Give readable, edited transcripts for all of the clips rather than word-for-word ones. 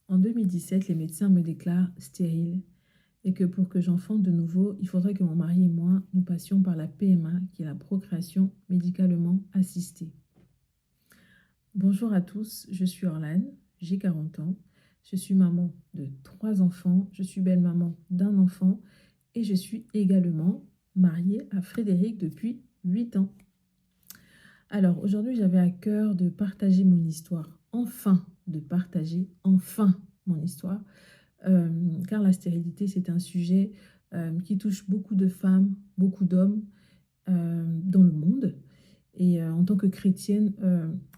En 2017, les médecins me déclarent stérile et que pour que j'enfante de nouveau, il faudrait que mon mari et moi, nous passions par la PMA, qui est la procréation médicalement assistée. Bonjour à tous, je suis Orlane, j'ai 40 ans, je suis maman de 3 enfants, je suis belle-maman d'un enfant et je suis également mariée à Frédéric depuis 8 ans. Alors aujourd'hui, j'avais à cœur de partager mon histoire, de partager enfin mon histoire, car la stérilité, c'est un sujet qui touche beaucoup de femmes, beaucoup d'hommes dans le monde. Et en tant que chrétienne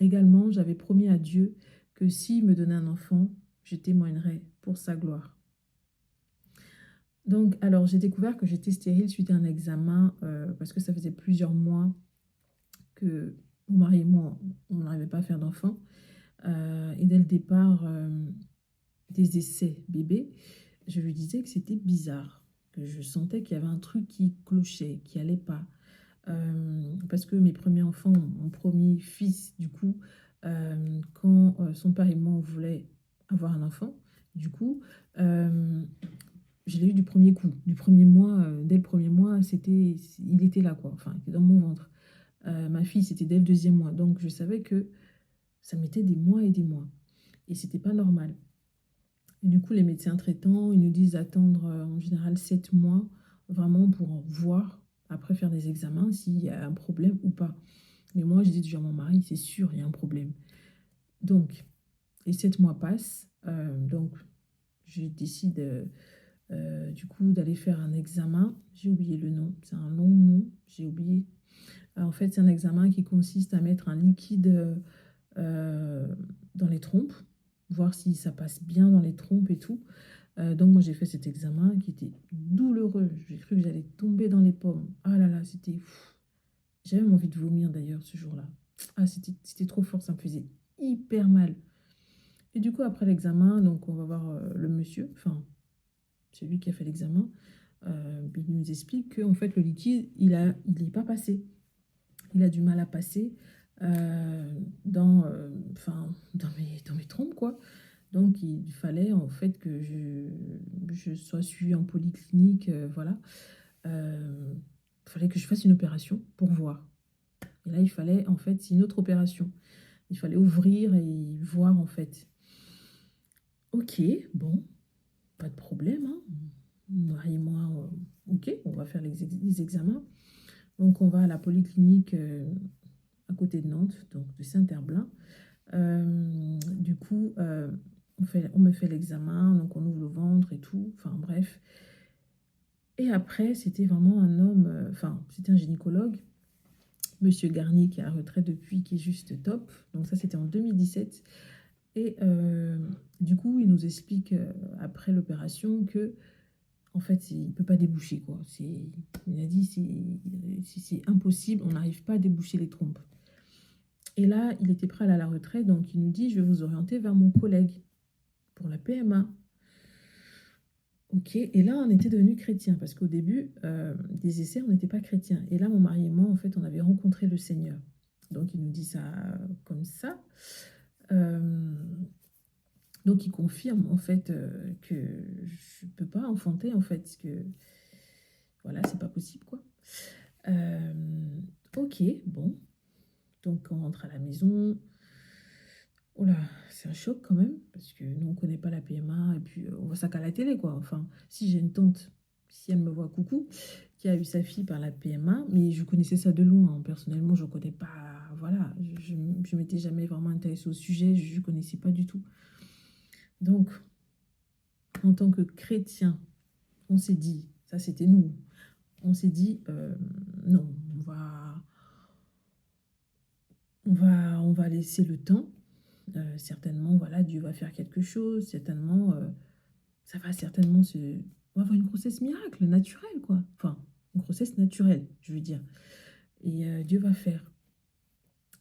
également, j'avais promis à Dieu que s'il me donnait un enfant, je témoignerais pour sa gloire. Donc, alors, j'ai découvert que j'étais stérile suite à un examen parce que ça faisait plusieurs mois que mon mari et moi, on n'arrivait pas à faire d'enfant. Et dès le départ des essais bébés, je lui disais que c'était bizarre, que je sentais qu'il y avait un truc qui clochait, qui allait pas. Parce que mes premiers enfants, mon premier fils, du coup, quand son père et moi, on voulait avoir un enfant, du coup, je l'ai eu du premier coup. Du premier mois, dès le premier mois, il était là, quoi. Enfin, il était dans mon ventre. Ma fille, c'était dès le deuxième mois. Donc, je savais que ça mettait des mois et des mois. Et c'était pas normal. Et du coup, les médecins traitants, ils nous disent d'attendre en général 7 mois, vraiment pour voir, après faire des examens, s'il y a un problème ou pas. Mais moi, je dis toujours à mon mari, c'est sûr, il y a un problème. Donc, les 7 mois passent. Donc, je décide du coup d'aller faire un examen. J'ai oublié le nom, c'est un long nom, j'ai oublié. En fait, c'est un examen qui consiste à mettre un liquide dans les trompes, voir si ça passe bien dans les trompes et tout. Donc moi j'ai fait cet examen qui était douloureux. J'ai cru que j'allais tomber dans les pommes. Ah là là, c'était... J'avais même envie de vomir d'ailleurs ce jour-là. Ah, c'était trop fort, ça me faisait hyper mal. Et du coup, après l'examen, donc on va voir le monsieur, enfin, celui qui a fait l'examen. Il nous explique que en fait, le liquide, il n'est pas passé. Il a du mal à passer dans mes trompes, quoi. Donc, il fallait en fait que je sois suivie en polyclinique, voilà. Il fallait que je fasse une opération pour voir. Et là, il fallait, en fait, c'est une autre opération. Il fallait ouvrir et voir, en fait. Ok, bon, pas de problème, hein. Mon mari et moi, ok, on va faire les examens. Donc, on va à la polyclinique à côté de Nantes, donc de Saint-Herblain. Du coup, on me fait l'examen, donc on ouvre le ventre et tout, enfin bref. Et après, c'était vraiment un homme, c'était un gynécologue, Monsieur Garnier, qui est à la retraite depuis, qui est juste top. Donc ça, c'était en 2017. Et du coup, il nous explique après l'opération que, en fait, il ne peut pas déboucher, quoi. Il a dit, c'est impossible, on n'arrive pas à déboucher les trompes. Et là, il était prêt à aller à la retraite, donc il nous dit, je vais vous orienter vers mon collègue pour la PMA. Ok, et là, on était devenus chrétiens, parce qu'au début des essais, on n'était pas chrétiens. Et là, mon mari et moi, en fait, on avait rencontré le Seigneur. Donc, il nous dit ça comme ça. Euh, donc, il confirme, en fait, que je ne peux pas enfanter, en fait, que, voilà, c'est pas possible, quoi. Euh, ok, bon. Donc, on rentre à la maison. Oh là, c'est un choc quand même, parce que nous, on ne connaît pas la PMA, et puis on voit ça qu'à la télé, quoi. Enfin, si j'ai une tante, si elle me voit, coucou, qui a eu sa fille par la PMA, mais je connaissais ça de loin, hein. Personnellement, je ne connais pas, voilà, je ne m'étais jamais vraiment intéressée au sujet, je ne connaissais pas du tout. Donc, en tant que chrétien, on s'est dit, ça c'était nous, on s'est dit, non, on va laisser le temps. Certainement, voilà, Dieu va faire quelque chose, certainement, ça va certainement on va avoir une grossesse miracle, naturelle, quoi. Enfin, une grossesse naturelle, je veux dire. Et Dieu va faire.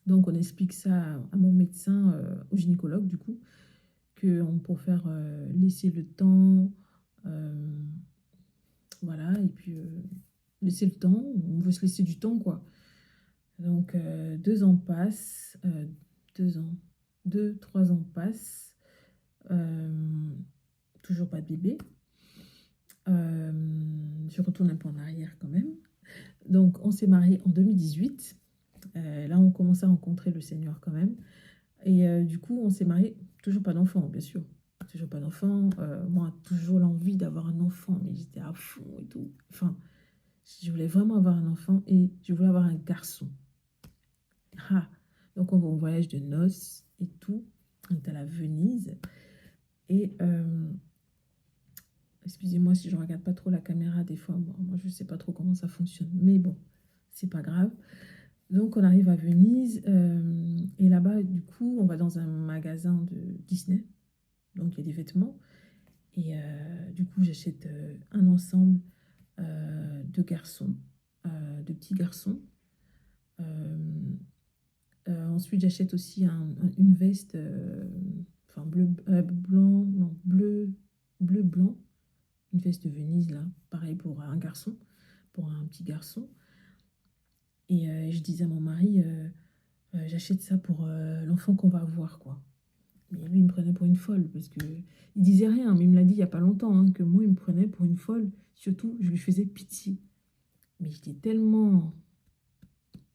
Donc, on explique ça à mon médecin, au gynécologue, du coup, qu'on peut faire laisser le temps, euh, voilà, et puis laisser le temps, on veut se laisser du temps, quoi. Donc, 2 ans passent, 2 ans, 2, 3 ans passent. toujours pas de bébé. Je retourne un peu en arrière quand même. Donc, on s'est mariés en 2018. Là, on commence à rencontrer le Seigneur quand même. Et du coup, on s'est mariés. Toujours pas d'enfant, bien sûr. Toujours pas d'enfant. Moi, toujours l'envie d'avoir un enfant, mais j'étais à fond et tout. Enfin, je voulais vraiment avoir un enfant et je voulais avoir un garçon. Ah. Donc, on va au voyage de noces et tout. On est à la Venise. Et excusez-moi si je ne regarde pas trop la caméra des fois. Moi, je ne sais pas trop comment ça fonctionne. Mais bon, c'est pas grave. Donc, on arrive à Venise. Et là-bas, du coup, on va dans un magasin de Disney. Donc, il y a des vêtements. Et du coup, j'achète un ensemble de garçons, de petits garçons. Ensuite, j'achète aussi une veste, enfin blanc, non, bleu, blanc, une veste de Venise, là, pareil pour un garçon, pour un petit garçon. Et je disais à mon mari, j'achète ça pour l'enfant qu'on va avoir, quoi. Mais lui, il me prenait pour une folle, parce que il disait rien, mais il me l'a dit il n'y a pas longtemps, hein, que moi, il me prenait pour une folle. Surtout, je lui faisais pitié. Mais j'étais tellement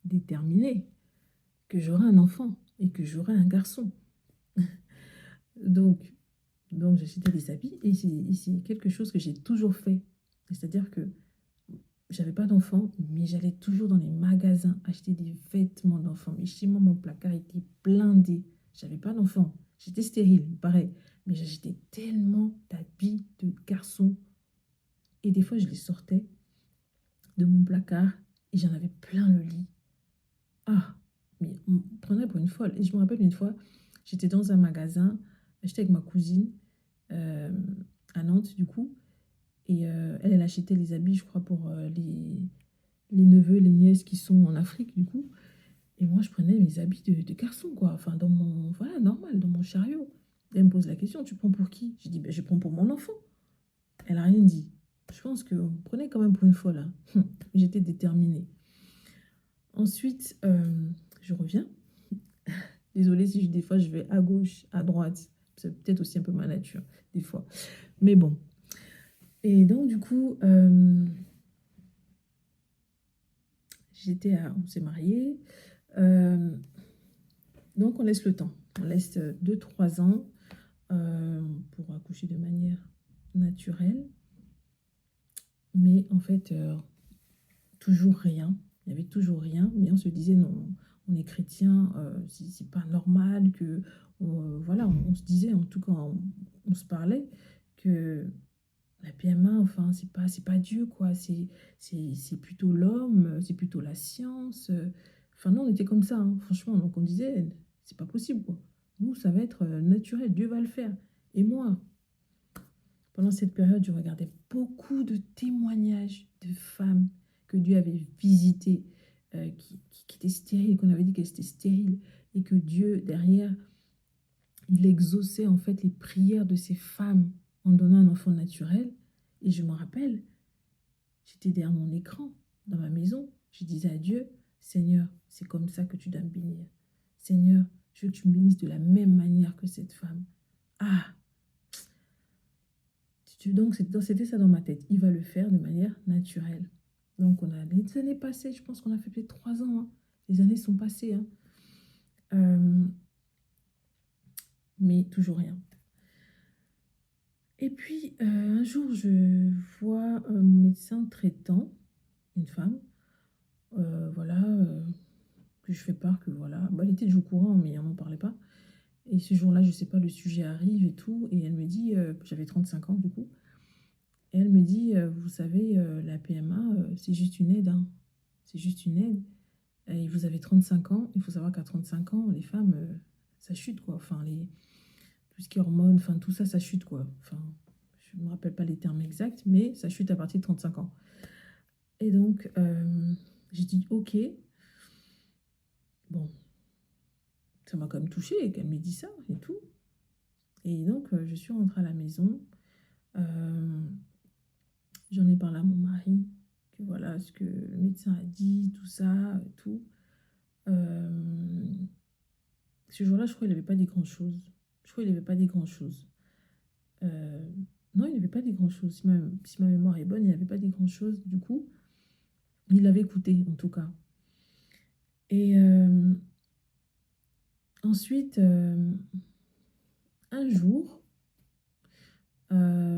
déterminée que j'aurais un enfant et que j'aurais un garçon. Donc, j'ai acheté des habits et c'est quelque chose que j'ai toujours fait. C'est-à-dire que j'avais pas d'enfant, mais j'allais toujours dans les magasins acheter des vêtements d'enfants. Mais chez moi, mon placard était blindé. J'avais pas d'enfant. J'étais stérile, pareil. Mais j'achetais tellement d'habits de garçons. Et des fois, je les sortais de mon placard et j'en avais plein le lit. Ah, mais on me prenait pour une folle. Et je me rappelle une fois, j'étais dans un magasin, j'étais avec ma cousine euh, à Nantes, du coup. Et elle achetait les habits, je crois, pour les neveux, les nièces qui sont en Afrique, du coup. Et moi, je prenais mes habits de garçon, quoi. Enfin, dans mon, voilà, normal, dans mon chariot. Et elle me pose la question, tu prends pour qui? Je dis, ben, je prends pour mon enfant. Elle n'a rien dit. Je pense qu'on me prenait quand même pour une folle, hein. J'étais déterminée. Ensuite, je reviens. Désolée si des fois je vais à gauche, à droite. C'est peut-être aussi un peu ma nature, des fois. Mais bon. Et donc, du coup, on s'est mariés. Donc, on laisse le temps. On laisse 2-3 ans pour accoucher de manière naturelle. Mais en fait, toujours rien. Il y avait toujours rien. Mais on se disait, non, on est chrétien, c'est pas normal que... voilà, on se disait, en tout cas, on se parlait que la PMA, enfin, c'est pas Dieu, quoi. C'est plutôt l'homme, c'est plutôt la science. Enfin, non, on était comme ça, hein, franchement. Donc, on disait, c'est pas possible, quoi. Nous, ça va être naturel, Dieu va le faire. Et moi, pendant cette période, je regardais beaucoup de témoignages de femmes que Dieu avait visitées, qui étaient stériles, qu'on avait dit qu'elles étaient stériles, et que Dieu, derrière, il exauçait en fait les prières de ces femmes en donnant un enfant naturel. Et je me rappelle, j'étais derrière mon écran, dans ma maison, je disais à Dieu, Seigneur, c'est comme ça que tu dois me bénir. Seigneur, je veux que tu me bénisses de la même manière que cette femme. Ah, donc c'était ça dans ma tête. Il va le faire de manière naturelle. Donc les années passées, je pense qu'on a fait peut-être 3 ans, hein. Les années sont passées, hein. Mais toujours rien. Et puis un jour, je vois mon médecin traitant, une femme, voilà, que je fais part que voilà, bah, elle était déjà au courant, mais on n'en parlait pas. Et ce jour-là, je sais pas, le sujet arrive et tout, et elle me dit, j'avais 35 ans du coup, et elle me dit, vous savez, la PMA, c'est juste une aide, hein. C'est juste une aide. Et vous avez 35 ans, il faut savoir qu'à 35 ans, les femmes, ça chute, quoi. Enfin, tout ce qui est hormones, enfin, tout ça, ça chute, quoi. Enfin, je ne me rappelle pas les termes exacts, mais ça chute à partir de 35 ans. Et donc, j'ai dit, ok, bon, ça m'a quand même touchée qu'elle m'ait dit ça et tout. Et donc, je suis rentrée à la maison. J'en ai parlé à mon mari, que voilà ce que le médecin a dit, tout ça, tout. Ce jour-là, je crois qu'il n'avait pas dit grand-chose. Je crois qu'il n'avait pas dit grand-chose. dit grand-chose. Si ma mémoire est bonne, il n'avait pas dit grand-chose. Du coup, il avait écouté, en tout cas. Et ensuite, un jour,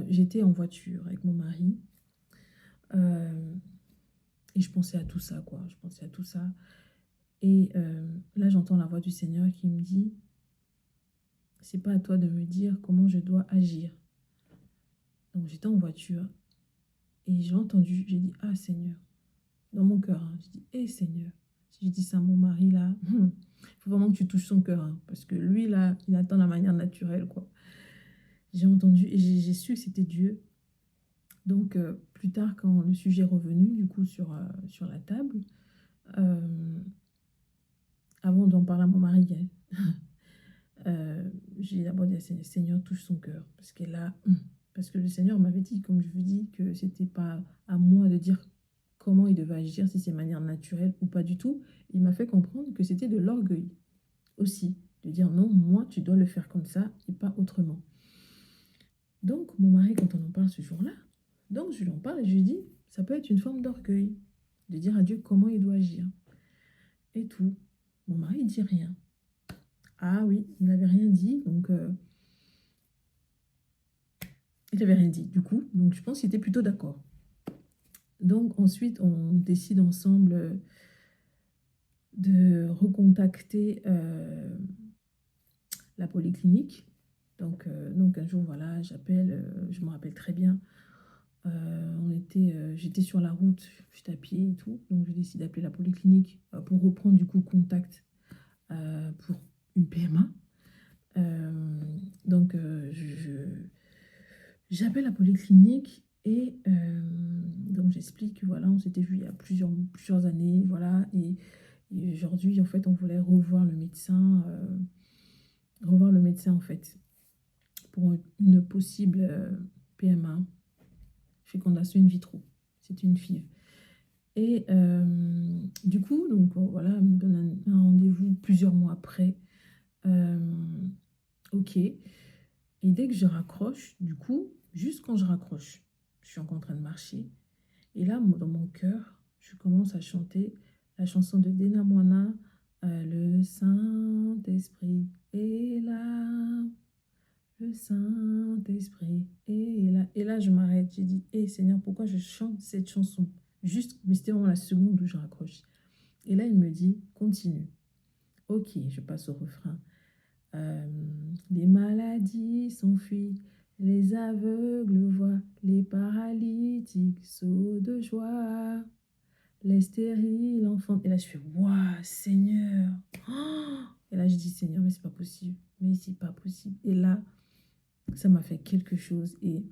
j'étais en voiture avec mon mari. euh, et je pensais à tout ça, quoi. Je pensais à tout ça. Et là, j'entends la voix du Seigneur qui me dit, c'est pas à toi de me dire comment je dois agir. Donc j'étais en voiture et j'ai entendu, j'ai dit, ah Seigneur, dans mon cœur, hein, j'ai dit, hé Seigneur, si je dis ça à mon mari là, il faut vraiment que tu touches son cœur, hein, parce que lui là, il attend la manière naturelle, quoi. J'ai entendu et j'ai su que c'était Dieu. Donc plus tard, quand le sujet est revenu, du coup, sur la table, euh, avant d'en parler à mon mari, hein, j'ai d'abord dit à Seigneur, Seigneur, touche son cœur, parce qu'elle a, parce que le Seigneur m'avait dit, comme je vous dis, que c'était pas à moi de dire comment il devait agir, si c'est de manière naturelle ou pas du tout. Il m'a fait comprendre que c'était de l'orgueil aussi, de dire non, moi, tu dois le faire comme ça et pas autrement. Donc, mon mari, quand on en parle ce jour-là, donc je lui en parle et je lui dis, ça peut être une forme d'orgueil, de dire à Dieu comment il doit agir. Et tout. Mon mari, il dit rien. Ah oui, il n'avait rien dit, donc il n'avait rien dit du coup, donc je pense qu'il était plutôt d'accord. Donc ensuite, on décide ensemble de recontacter la polyclinique. Donc un jour, voilà, j'appelle, je me rappelle très bien, j'étais sur la route, j'étais à pied et tout, donc je décide d'appeler la polyclinique pour reprendre du coup contact pour une PMA. Donc j'appelle la polyclinique et donc j'explique que voilà, on s'était vu il y a plusieurs années, voilà, et aujourd'hui, en fait, on voulait revoir le médecin, en fait, pour une possible PMA, fécondation in vitro. C'est une FIV. Et du coup, donc voilà, elle me donne un rendez-vous plusieurs mois après. Ok. Et dès que je raccroche, du coup, juste quand je raccroche, je suis encore en train de marcher. Et là, dans mon cœur, je commence à chanter la chanson de Dena Moana, Le Saint-Esprit est là, le Saint-Esprit est là. Et là, je m'arrête, j'ai dit, hé Seigneur, pourquoi je chante cette chanson? Juste, mais c'était vraiment la seconde où je raccroche. Et là, il me dit, continue. Ok, je passe au refrain. Euh, les maladies s'enfuient, les aveugles voient, les paralytiques sautent de joie, les stériles enfants. Et là, je fais, waouh, Seigneur. Oh, et là, je dis, Seigneur, mais c'est pas possible. Mais c'est pas possible. Et là, ça m'a fait quelque chose. Et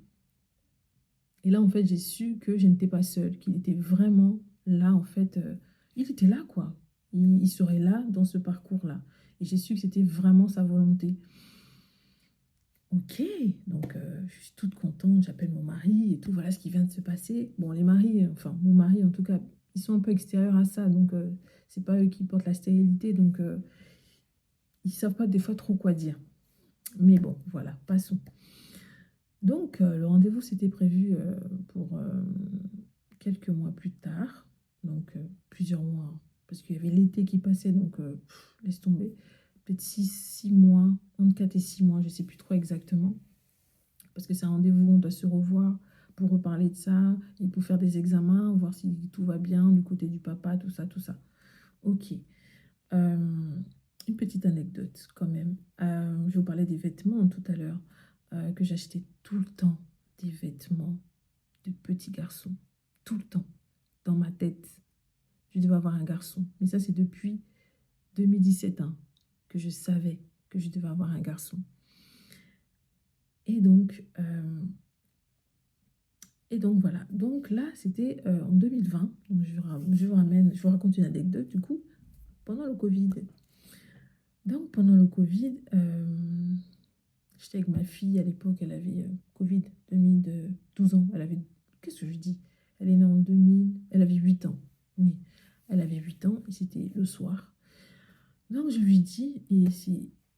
là, en fait, j'ai su que je n'étais pas seule, qu'il était vraiment là, en fait. Il était là, quoi. Il serait là dans ce parcours-là. Et j'ai su que c'était vraiment sa volonté. Ok, donc je suis toute contente, j'appelle mon mari et tout, voilà ce qui vient de se passer. Bon, les maris, enfin mon mari en tout cas, ils sont un peu extérieurs à ça, donc c'est pas eux qui portent la stérilité, donc ils savent pas des fois trop quoi dire. Mais bon, voilà, passons. Donc le rendez-vous s'était prévu pour quelques mois plus tard, donc plusieurs mois, parce qu'il y avait l'été qui passait, donc laisse tomber, peut-être 6 mois, entre 4 et 6 mois, je sais plus trop exactement. Parce que c'est un rendez-vous, on doit se revoir pour reparler de ça, et pour faire des examens, voir si tout va bien du côté du papa, tout ça, tout ça. Ok. Une petite anecdote quand même. Je vous parlais des vêtements tout à l'heure, que j'achetais tout le temps des vêtements de petits garçons. Tout le temps. Dans ma tête, je devais avoir un garçon. Mais ça, c'est depuis 2017 hein, que je savais que je devais avoir un garçon. Et donc, voilà. Donc là, c'était en 2020. Donc je vous raconte une anecdote du coup, pendant le Covid. Donc pendant le Covid, j'étais avec ma fille à l'époque, elle avait Covid, 12 ans. Elle avait, qu'est-ce que je dis? Elle est née en 2000, elle avait 8 ans. Oui, elle avait 8 ans et c'était le soir. Donc je lui dis, et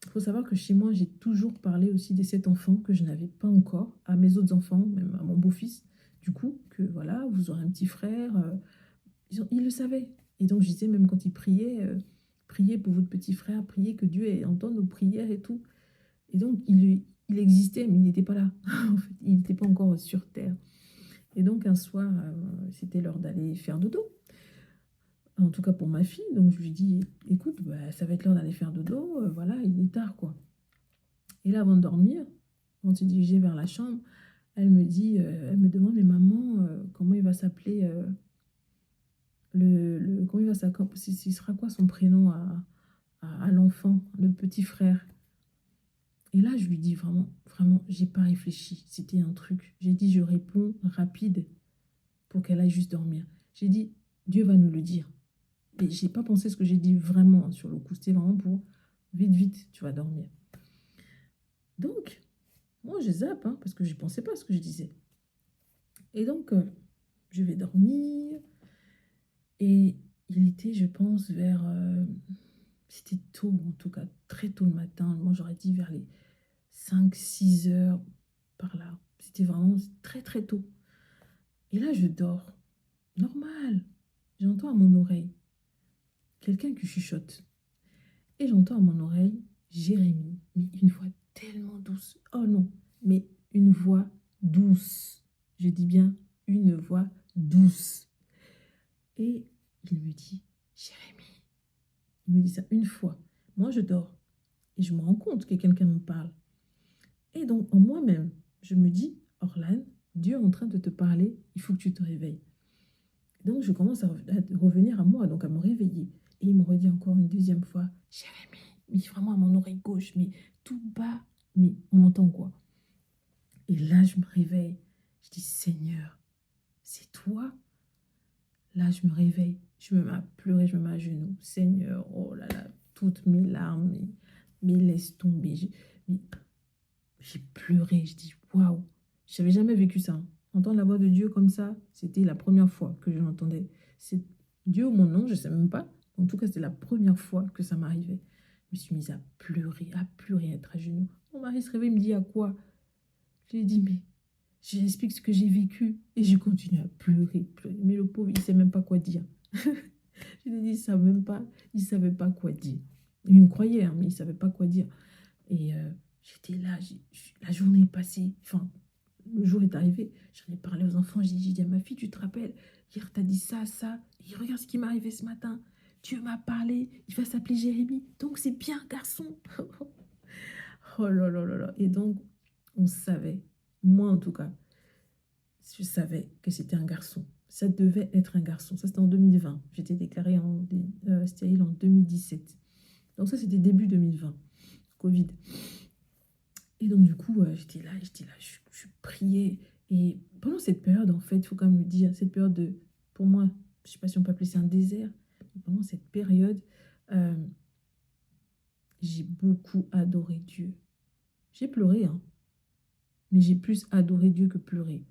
Il faut savoir que chez moi, j'ai toujours parlé aussi des 7 enfants que je n'avais pas encore, à mes autres enfants, même à mon beau-fils. Du coup, que voilà, vous aurez un petit frère. Ils le savaient. Et donc, je disais, même quand ils priaient, priez pour votre petit frère, priez que Dieu entende nos prières et tout. Et donc, il existait, mais il n'était pas là. En fait, il n'était pas encore sur terre. Et donc, un soir, c'était l'heure d'aller faire dodo. En tout cas pour ma fille. Donc, je lui dis, écoute, bah, ça va être l'heure d'aller faire dodo. Voilà, il est tard, quoi. Et là, avant de dormir, on s'est dirigé vers la chambre. Elle me dit, elle me demande, mais maman, comment il va s'appeler comment il va s'appeler, ce sera quoi son prénom à l'enfant, le petit frère. Et là, je lui dis vraiment, vraiment, j'ai pas réfléchi. C'était un truc. J'ai dit, je réponds rapide pour qu'elle aille juste dormir. J'ai dit, Dieu va nous le dire. Et j'ai pas pensé ce que j'ai dit vraiment sur le coup. C'était vraiment pour vite, vite, tu vas dormir. Donc, moi, je zappe, hein, parce que je pensais pas à ce que je disais. Et donc, je vais dormir. Et il était, je pense, vers... c'était tôt, en tout cas, très tôt le matin. Moi, j'aurais dit vers les 5, 6 heures, par là. C'était vraiment très, très tôt. Et là, je dors. Normal. J'entends à mon oreille quelqu'un qui chuchote. Et j'entends à mon oreille Jérémie, mais une voix tellement douce. Oh non, mais une voix douce. Je dis bien une voix douce. Et il me dit Jérémie. Il me dit ça une fois. Moi, je dors. Et je me rends compte que quelqu'un me parle. Et donc, en moi-même, je me dis, Orlan, Dieu est en train de te parler, il faut que tu te réveilles. Donc, je commence à revenir à moi, donc à me réveiller. Et il me redit encore une deuxième fois, Jérémie, mais vraiment à mon oreille gauche, mais tout bas, mais on entend quoi? Et là, je me réveille. Je dis, Seigneur, c'est toi? Là, je me réveille. Je me mets à pleurer, je me mets à genoux. Seigneur, oh là là, toutes mes larmes, mais laisse tomber. Mais j'ai pleuré, je dis waouh, je n'avais jamais vécu ça. Entendre la voix de Dieu comme ça, c'était la première fois que je l'entendais. C'est Dieu ou mon nom, je ne sais même pas. En tout cas, c'était la première fois que ça m'arrivait. Je me suis mise à pleurer, à être à genoux. Mon mari se réveille, il me dit à quoi? Je lui ai dit, mais j'explique ce que j'ai vécu. Et je continue à pleurer. Mais le pauvre, il ne sait même pas quoi dire. Je lui ai dit, il ne savait pas quoi dire. Il me croyait, hein, mais il ne savait pas quoi dire. Et j'étais là, la journée est passée, enfin, le jour est arrivé, j'en ai parlé aux enfants, j'ai dit à ma fille, tu te rappelles, hier t'as dit ça, ça, et regarde ce qui m'est arrivé ce matin. Dieu m'a parlé, il va s'appeler Jérémie, donc c'est bien un garçon. Oh là là là là. Et donc, on savait, moi en tout cas, je savais que c'était un garçon. Ça devait être un garçon. Ça, c'était en 2020. J'étais déclarée stérile en 2017. Donc ça, c'était début 2020, Covid. Et donc, du coup, j'étais là, je priais. Et pendant cette période, en fait, il faut quand même le dire, cette période de, pour moi, je ne sais pas si on peut appeler ça un désert, mais pendant cette période, euh, j'ai beaucoup adoré Dieu. J'ai pleuré, hein, mais j'ai plus adoré Dieu que pleuré.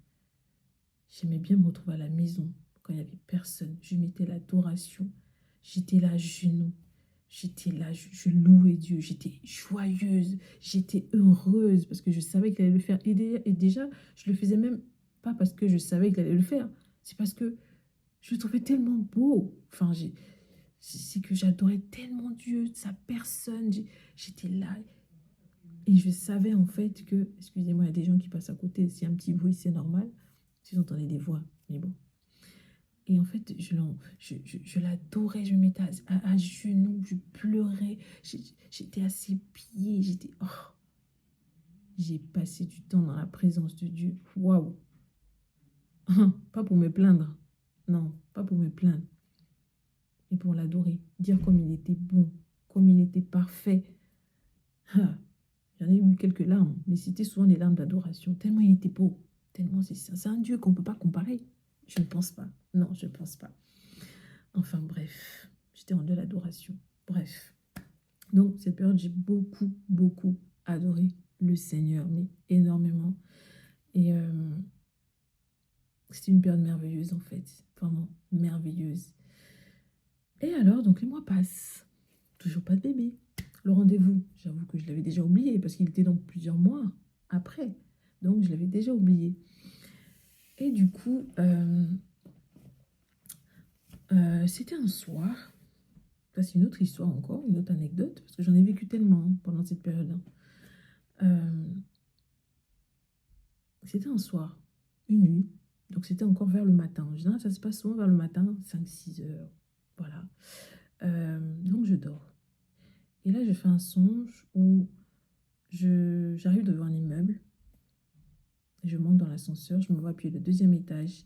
J'aimais bien me retrouver à la maison quand il n'y avait personne. Je mettais l'adoration. J'étais là à genoux. J'étais là, je louais Dieu. J'étais joyeuse. J'étais heureuse parce que je savais qu'il allait le faire. Et déjà, je le faisais même pas parce que je savais qu'il allait le faire. C'est parce que je le trouvais tellement beau. Enfin, c'est que j'adorais tellement Dieu, sa personne. J'étais là. Et je savais en fait que, excusez-moi, il y a des gens qui passent à côté. S'il y a un petit bruit, c'est normal. Si vous entendez des voix, mais bon. Et en fait, je l'adorais, je me mettais à genoux, je pleurais, j'étais à ses pieds, j'ai passé du temps dans la présence de Dieu. Waouh! Pas pour me plaindre, non, pas pour me plaindre, mais pour l'adorer, dire comme il était bon, comme il était parfait. Ah, j'en ai eu quelques larmes, mais c'était souvent des larmes d'adoration, tellement il était beau, tellement c'est un Dieu qu'on ne peut pas comparer. Je ne pense pas, non, je ne pense pas. Enfin bref, j'étais en de l'adoration. Bref. Donc cette période, j'ai beaucoup, beaucoup adoré le Seigneur, mais énormément. Et c'était une période merveilleuse en fait, vraiment merveilleuse. Et alors, donc les mois passent, toujours pas de bébé. Le rendez-vous, j'avoue que je l'avais déjà oublié parce qu'il était donc plusieurs mois après. Donc, je l'avais déjà oublié. Et du coup, c'était un soir. Ça, c'est une autre histoire encore, une autre anecdote, parce que j'en ai vécu tellement pendant cette période. C'était un soir, une nuit. Donc, c'était encore vers le matin. En général, ça se passe souvent vers le matin, 5-6 heures. Voilà. Donc, je dors. Et là, je fais un songe où j'arrive devant un immeuble. Je monte dans l'ascenseur, je me vois appuyer le deuxième étage.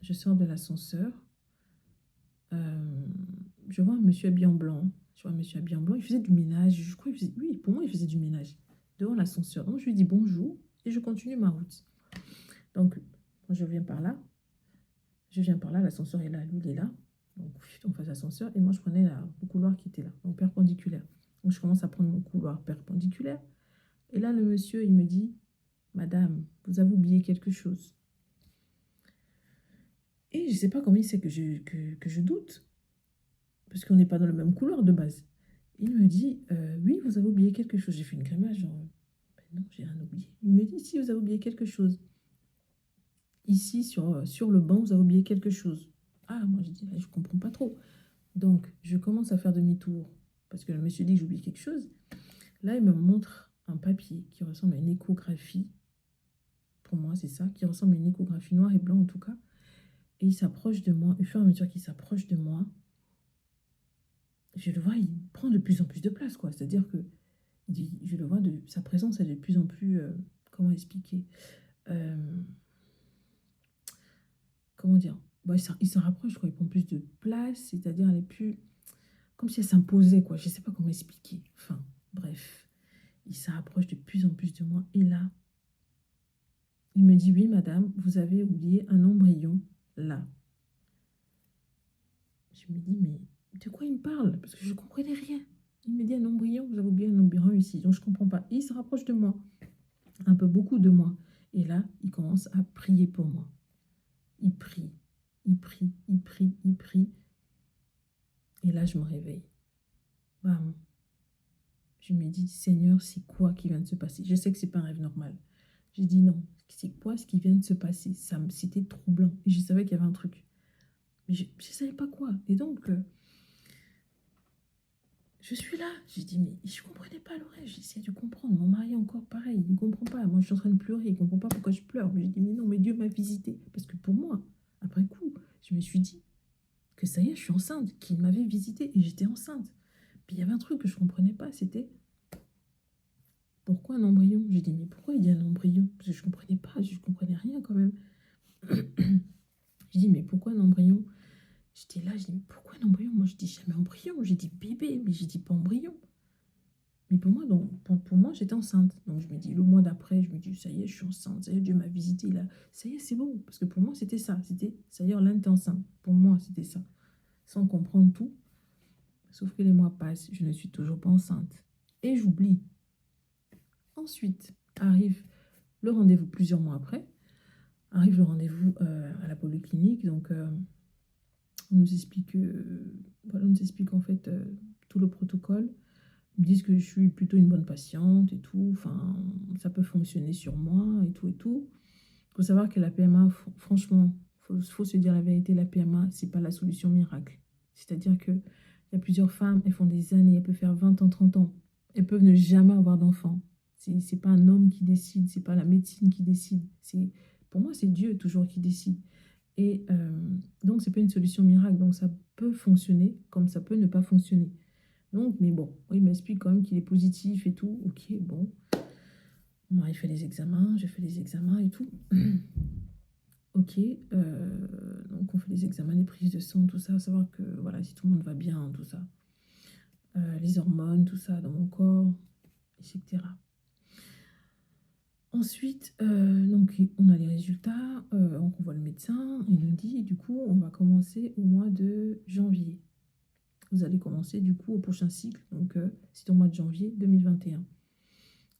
Je sors de l'ascenseur. Je vois un monsieur habillé en blanc. Je vois un monsieur habillé en blanc. Il faisait du ménage. Je crois qu'il faisait... Oui, pour moi, il faisait du ménage devant l'ascenseur. Donc, je lui dis bonjour et je continue ma route. Donc, quand je viens par là, l'ascenseur est là, lui, il est là. Donc, on fait l'ascenseur et moi, je prenais le couloir qui était là, donc perpendiculaire. Donc, je commence à prendre mon couloir perpendiculaire. Et là, le monsieur, il me dit, Madame, vous avez oublié quelque chose. Et je ne sais pas comment il sait que je doute, parce qu'on n'est pas dans le même couloir de base. Il me dit, oui, vous avez oublié quelque chose. J'ai fait une grimace, genre, ben non, j'ai rien oublié. Il me dit, si, vous avez oublié quelque chose. Ici, sur le banc, vous avez oublié quelque chose. Ah, moi, je dis, là, je ne comprends pas trop. Donc, je commence à faire demi-tour, parce que le monsieur dit que j'ai oublié quelque chose. Là, il me montre un papier qui ressemble à une échographie. Pour moi, c'est ça, qui ressemble à une échographie noire et blanc, en tout cas. Et il s'approche de moi. Au fur et à mesure qu'il s'approche de moi, je le vois, il prend de plus en plus de place, quoi. C'est-à-dire que je le vois, sa présence, elle est de plus en plus... comment expliquer comment dire bon, il se rapproche, quoi. Il prend plus de place, c'est-à-dire elle est plus... Comme si elle s'imposait, quoi. Je ne sais pas comment expliquer. Enfin, bref. Il se rapproche de plus en plus de moi. Et là, il me dit, oui, madame, vous avez oublié un embryon là. Je me dis, mais de quoi il me parle? Parce que je ne comprenais rien. Il me dit un embryon, vous avez oublié un embryon ici. Donc, je ne comprends pas. Et il se rapproche de moi, un peu beaucoup de moi. Et là, il commence à prier pour moi. Il prie, il prie, il prie, il prie. Et là, je me réveille. Bam. Je me dis, Seigneur, c'est quoi qui vient de se passer? Je sais que ce n'est pas un rêve normal. J'ai dit non, c'est quoi ce qui vient de se passer? C'était troublant. Et je savais qu'il y avait un truc. Mais je ne savais pas quoi. Et donc, je suis là. J'ai dit, mais je ne comprenais pas le rêve. J'essaie de comprendre. Mon mari encore pareil. Il ne comprend pas. Moi, je suis en train de pleurer. Il ne comprend pas pourquoi je pleure. Mais j'ai dit, mais non, mais Dieu m'a visité. Parce que pour moi, après coup, je me suis dit que ça y est, je suis enceinte. Qu'il m'avait visité et j'étais enceinte. Puis il y avait un truc que je ne comprenais pas. C'était pourquoi un embryon? J'ai dit, mais pourquoi il dit un embryon? Parce que je ne comprenais pas. Je ne comprenais rien quand même. Je dis, mais pourquoi un embryon? J'étais là, je dis, mais pourquoi un embryon? Moi, je dis jamais embryon, j'ai dit bébé, mais j'ai dit pas embryon. Mais pour moi, pour moi, j'étais enceinte. Donc, je me dis, le mois d'après, je me dis, ça y est, je suis enceinte, ça y est, Dieu m'a visité, là. Ça y est, c'est bon. Parce que pour moi, c'était ça. C'était, ça y est, Orlane, t'es enceinte. Pour moi, c'était ça. Sans comprendre tout. Sauf que les mois passent, je ne suis toujours pas enceinte. Et j'oublie. Ensuite, arrive le rendez-vous plusieurs mois après. Arrive le rendez-vous à la polyclinique. Donc, on nous explique, voilà, on nous explique en fait tout le protocole. Ils me disent que je suis plutôt une bonne patiente et tout. Enfin, ça peut fonctionner sur moi et tout et tout. Il faut savoir que la PMA, franchement, faut se dire la vérité, la PMA, c'est pas la solution miracle. C'est-à-dire que il y a plusieurs femmes, elles font des années, elles peuvent faire 20 ans, 30 ans. Elles peuvent ne jamais avoir d'enfant. C'est pas un homme qui décide, c'est pas la médecine qui décide. Pour moi, c'est Dieu toujours qui décide. Et donc, c'est pas une solution miracle. Donc, ça peut fonctionner comme ça peut ne pas fonctionner. Donc, mais bon, il m'explique quand même qu'il est positif et tout. Ok, bon. Mon mari fait les examens, je fais les examens et tout. Ok, donc on fait les examens, les prises de sang, tout ça, savoir que voilà, si tout le monde va bien, tout ça. Les hormones, tout ça dans mon corps, etc. Ensuite, donc on a les résultats, on voit le médecin, il nous dit, du coup, on va commencer au mois de janvier. Vous allez commencer du coup au prochain cycle, donc c'est au mois de janvier 2021.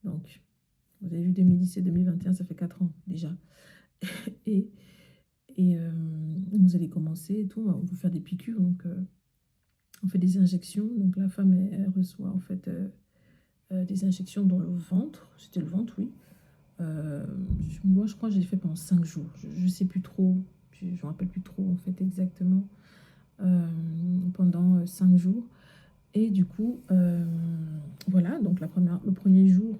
Donc, vous avez vu 2017-2021, ça fait 4 ans déjà. et vous allez commencer et tout, on va vous faire des piqûres, donc On fait des injections. Donc la femme, elle reçoit en fait des injections dans le ventre. C'était le ventre, oui. Euh, Moi, je crois que j'ai fait pendant 5 jours. Je ne sais plus trop. Je ne me rappelle plus trop en fait exactement. euh, Pendant 5 jours. Et du coup, voilà, donc le premier jour,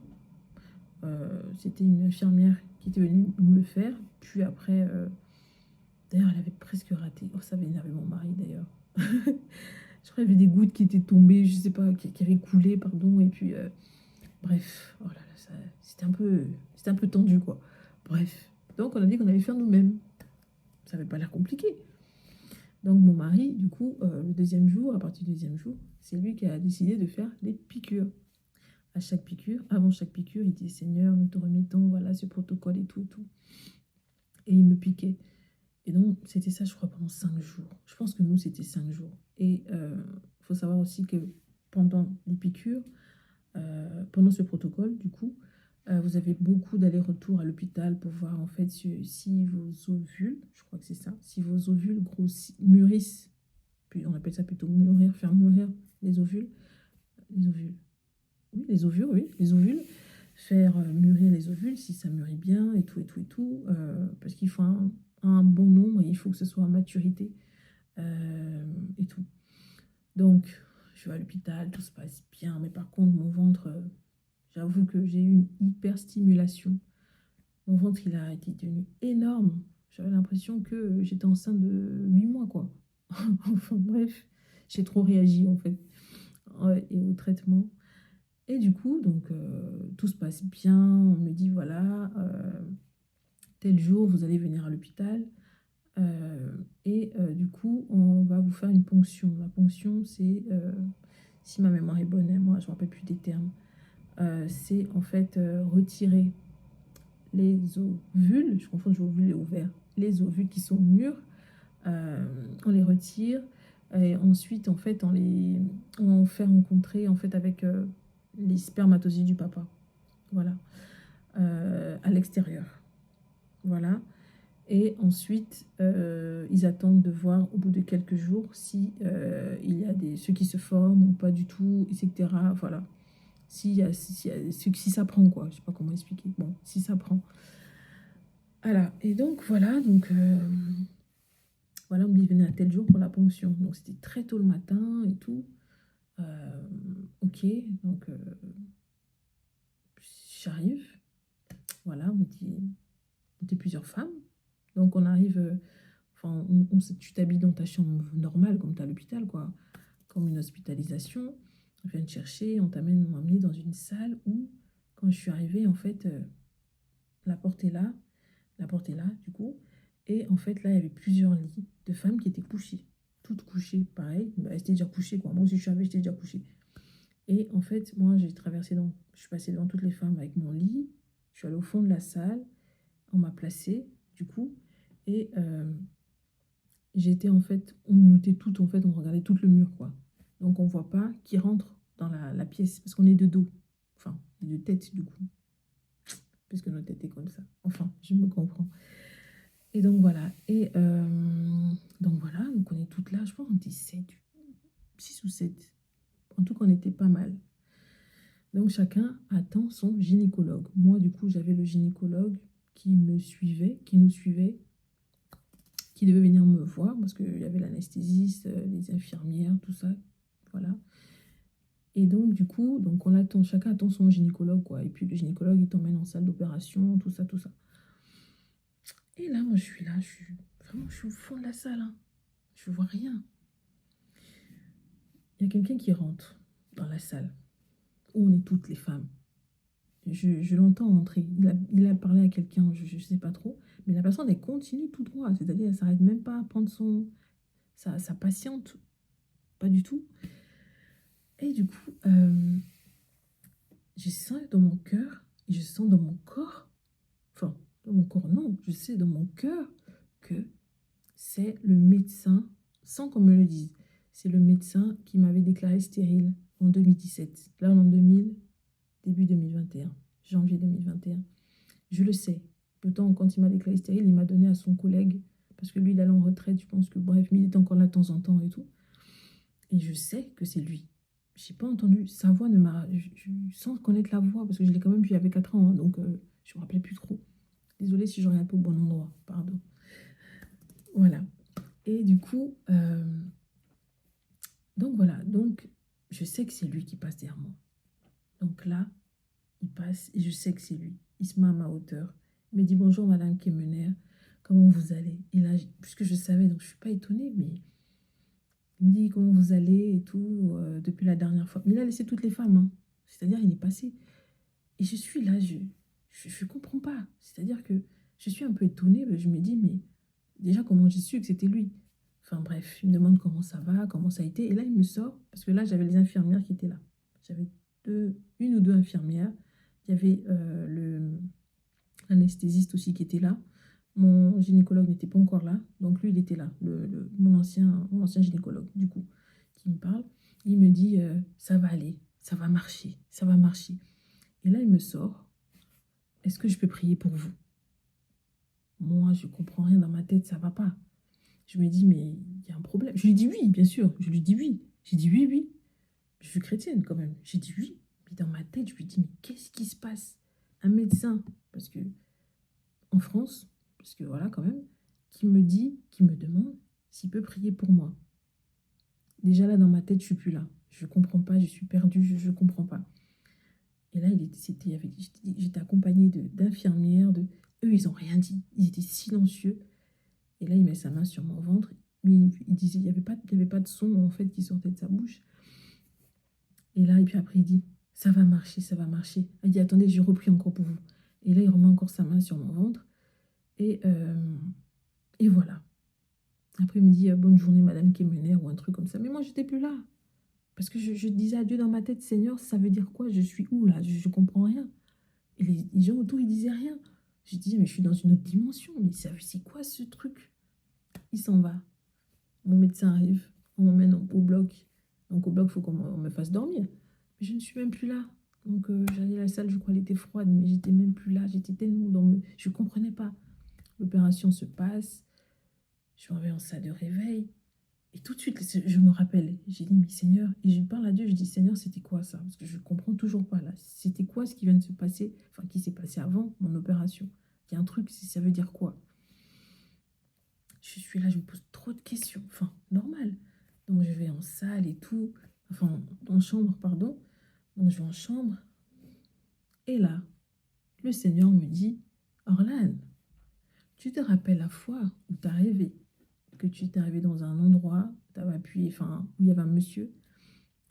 c'était une infirmière qui était venue nous le faire. Puis après, d'ailleurs, elle avait presque raté. Oh, ça avait énervé mon mari d'ailleurs. Je crois qu'il y avait des gouttes qui étaient tombées, je sais pas, qui avaient coulé, pardon. Et puis, bref, oh là là, c'était un peu tendu, quoi. Bref, donc on a dit qu'on allait faire nous-mêmes. Ça n'avait pas l'air compliqué. Donc mon mari, du coup, le deuxième jour, à partir du deuxième jour, c'est lui qui a décidé de faire les piqûres. À chaque piqûre, avant chaque piqûre, il dit Seigneur, nous te remettons, voilà ce protocole et tout et tout. Et il me piquait. Et donc, c'était ça, je crois, pendant 5 jours. Je pense que nous, c'était 5 jours. Et il faut savoir aussi que pendant les piqûres, pendant ce protocole, du coup, vous avez beaucoup d'allers-retours à l'hôpital pour voir en fait si vos ovules, je crois que c'est ça, si vos ovules mûrissent, puis on appelle ça plutôt mûrir, faire mûrir les ovules, les ovules, oui, les ovules, oui, les ovules, faire mûrir les ovules, si ça mûrit bien et tout et tout et tout, parce qu'il faut un bon nombre et il faut que ce soit à maturité et tout. Donc, je vais à l'hôpital, tout se passe bien, mais par contre, mon ventre, j'avoue que j'ai eu une hyper stimulation. Mon ventre, il a été devenu énorme. J'avais l'impression que j'étais enceinte de 8 mois, quoi. Enfin bref, j'ai trop réagi en fait, ouais, et au traitement. Et du coup, donc tout se passe bien. On me dit voilà, tel jour vous allez venir à l'hôpital. Du coup, on va vous faire une ponction. La ponction, c'est, si ma mémoire est bonne, hein, moi je ne me rappelle plus des termes, c'est en fait retirer les ovules, je confonds ovules et ovaires, les ovules qui sont mûrs, on les retire et ensuite en fait on fait rencontrer en fait avec les spermatozoïdes du papa, voilà, à l'extérieur, voilà. Et ensuite, ils attendent de voir au bout de quelques jours si il y a ceux qui se forment ou pas du tout, etc. Voilà. Si ça prend, quoi. Je sais pas comment expliquer. Bon, si ça prend. Voilà. Et donc, voilà. Donc, voilà, on me dit, venez à tel jour pour la ponction. Donc, c'était très tôt le matin et tout. Euh, ok. Donc, j'arrive. Voilà, on était plusieurs femmes. Donc, on arrive. Enfin, tu t'habilles dans ta chambre normale, comme tu es à l'hôpital, quoi. Comme une hospitalisation. On vient te chercher, on m'a amené dans une salle où, quand je suis arrivée, en fait, la porte est là. La porte est là, du coup. Et en fait, là, il y avait plusieurs lits de femmes qui étaient couchées. Toutes couchées, pareil. Bah, elles étaient déjà couchées, quoi. Moi aussi, je suis arrivée, j'étais déjà couchée. Et en fait, moi, je suis passée devant toutes les femmes avec mon lit. Je suis allée au fond de la salle. On m'a placée, du coup. Et j'étais en fait, on notait tout, en fait, on regardait tout le mur, quoi. Donc on voit pas qui rentre dans la pièce, parce qu'on est de dos. Enfin, de tête, du coup, puisque notre tête est comme ça. Enfin, je me comprends. Et donc voilà. Donc on est toutes là, je pense qu'on était 7, 6 ou 7. En tout cas, on était pas mal. Donc chacun attend son gynécologue. Moi, du coup, j'avais le gynécologue qui me suivait, qui nous suivait, qui devait venir me voir parce qu'il y avait l'anesthésiste, les infirmières, tout ça. Voilà. Et donc, du coup, donc on attend, chacun attend son gynécologue, quoi. Et puis le gynécologue, il t'emmène en salle d'opération, tout ça, tout ça. Et là, moi, je suis là, je suis au fond de la salle, hein. Je vois rien. Il y a quelqu'un qui rentre dans la salle où on est toutes les femmes. Je l'entends entrer. Il a parlé à quelqu'un, je ne sais pas trop. Mais la personne, elle continue tout droit. C'est-à-dire, elle ne s'arrête même pas à prendre sa patiente. Pas du tout. Et du coup, je sens dans mon cœur, et je sens dans mon corps, enfin, dans mon corps, non, je sais dans mon cœur que c'est le médecin, sans qu'on me le dise, c'est le médecin qui m'avait déclaré stérile en 2017. Là, on est en 2000, début 2021, janvier 2021. Je le sais. Pourtant, quand il m'a déclaré stérile, il m'a donné à son collègue, parce que lui, il allait en retraite, je pense que, bref, mais il était encore là de temps en temps et tout. Et je sais que c'est lui. Je n'ai pas entendu, sa voix ne m'a... sans connaître la voix, parce que je l'ai quand même vu il y avait 4 ans, hein, donc je ne me rappelais plus trop. Désolée si je regarde pas au bon endroit, pardon. Voilà. Et du coup, donc voilà, donc je sais que c'est lui qui passe derrière moi. Donc là, il passe et je sais que c'est lui. Il se met à ma hauteur. Il me dit bonjour Madame Kemener, comment vous allez? Et là, puisque je savais, donc je ne suis pas étonnée, mais il me dit comment vous allez et tout, depuis la dernière fois. Mais il a laissé toutes les femmes, hein. C'est-à-dire il est passé. Et je suis là, je comprends pas. C'est-à-dire que je suis un peu étonnée, je me dis, mais déjà comment j'ai su que c'était lui? Enfin bref, il me demande comment ça va, comment ça a été. Et là, il me sort, parce que là, j'avais les infirmières qui étaient là. J'avais une ou deux infirmières. Il y avait l'anesthésiste aussi qui était là. Mon gynécologue n'était pas encore là, donc lui, il était là, mon ancien gynécologue, du coup, qui me parle. Il me dit, ça va aller, ça va marcher, ça va marcher. Et là, il me sort, est-ce que je peux prier pour vous? Moi, je comprends rien dans ma tête, ça va pas. Je me dis, mais il y a un problème. Je lui dis oui, bien sûr, je lui dis oui. J'ai dit oui, oui. Je suis chrétienne quand même. J'ai dit oui. Mais dans ma tête, je lui dis, mais qu'est-ce qui se passe? Un médecin, parce que en France, parce que voilà quand même, qui me demande s'il peut prier pour moi. Déjà là, dans ma tête, je suis plus là. Je comprends pas, je suis perdue, je comprends pas. Et là, j'étais accompagnée d'infirmières, eux, ils n'ont rien dit. Ils étaient silencieux. Et là, il met sa main sur mon ventre. Il disait, il y avait pas de son en fait qui sortait de sa bouche. Et là, et puis après, il dit, ça va marcher, ça va marcher. Il dit, attendez, j'ai repris encore pour vous. Et là, il remet encore sa main sur mon ventre. Et voilà. Après, il me dit, bonne journée, Madame Kemener, ou un truc comme ça. Mais moi, j'étais plus là. Parce que je disais à Dieu dans ma tête, Seigneur, ça veut dire quoi? Je suis où là? Je comprends rien. Et les gens autour, ils disaient rien. Je disais, mais je suis dans une autre dimension. Mais c'est quoi ce truc? Il s'en va. Mon médecin arrive. On m'emmène au bloc. Donc au bloc, il faut qu'on me fasse dormir. Mais je ne suis même plus là. Donc j'allais à la salle, je crois, elle était froide, mais j'étais même plus là. J'étais tellement dans je ne comprenais pas. L'opération se passe. Je me réveille en salle de réveil. Et tout de suite, je me rappelle, j'ai dit, mais Seigneur, et je parle à Dieu, je dis, Seigneur, c'était quoi ça? Parce que je ne comprends toujours pas là. C'était quoi ce qui vient de se passer, enfin, qui s'est passé avant mon opération? Il y a un truc, ça veut dire quoi? Je suis là, je me pose trop de questions. Enfin, normal. Donc, je vais en salle et tout. Enfin, en chambre, pardon. Donc, je vais en chambre. Et là, le Seigneur me dit, Orlane, tu te rappelles la fois où tu as rêvé? Que tu t'es arrivé dans un endroit, tu avais appuyé, enfin, où il y avait un monsieur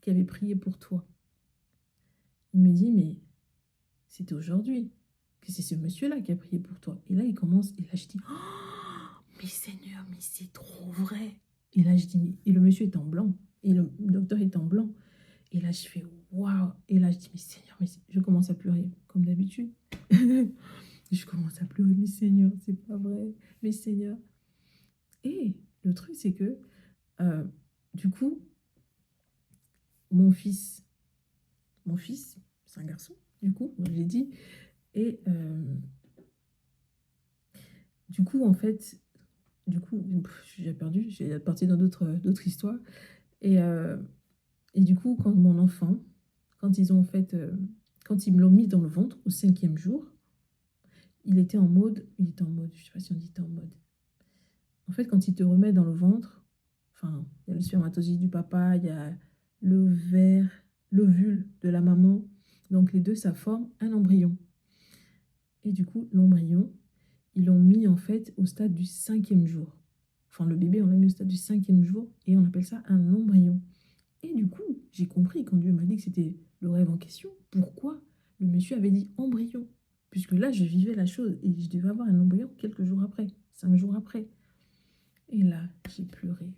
qui avait prié pour toi. Il me dit, mais c'était aujourd'hui que c'est ce monsieur-là qui a prié pour toi. Et là, il commence, et là, je dis, oh, mais Seigneur, mais c'est trop vrai. Et là, je dis, mais... Et le monsieur est en blanc, et le docteur est en blanc. Et là, je fais, waouh. Et là, je dis, mais Seigneur, mais je commence à pleurer, comme d'habitude. Je commence à pleurer, mais Seigneur, c'est pas vrai, mais Seigneur. Et le truc, c'est que, du coup, mon fils, c'est un garçon, du coup, je l'ai dit. Et du coup, en fait, j'ai perdu, j'ai parti dans d'autres histoires. Et, euh, et du coup, quand mon enfant, quand ils ont fait, quand ils me l'ont mis dans le ventre au 5e jour, il était en mode, je ne sais pas si on dit était en mode. En fait, quand il te remet dans le ventre, enfin, il y a le spermatozoïde du papa, il y a l'ovule de la maman. Donc les deux, ça forme un embryon. Et du coup, l'embryon, ils l'ont mis en fait au stade du 5e jour. Enfin, le bébé, on l'a mis au stade du 5e jour et on appelle ça un embryon. Et du coup, j'ai compris quand Dieu m'a dit que c'était le rêve en question, pourquoi le monsieur avait dit embryon. Puisque là, je vivais la chose et je devais avoir un embryon quelques jours après, 5 jours après. Et là, j'ai pleuré,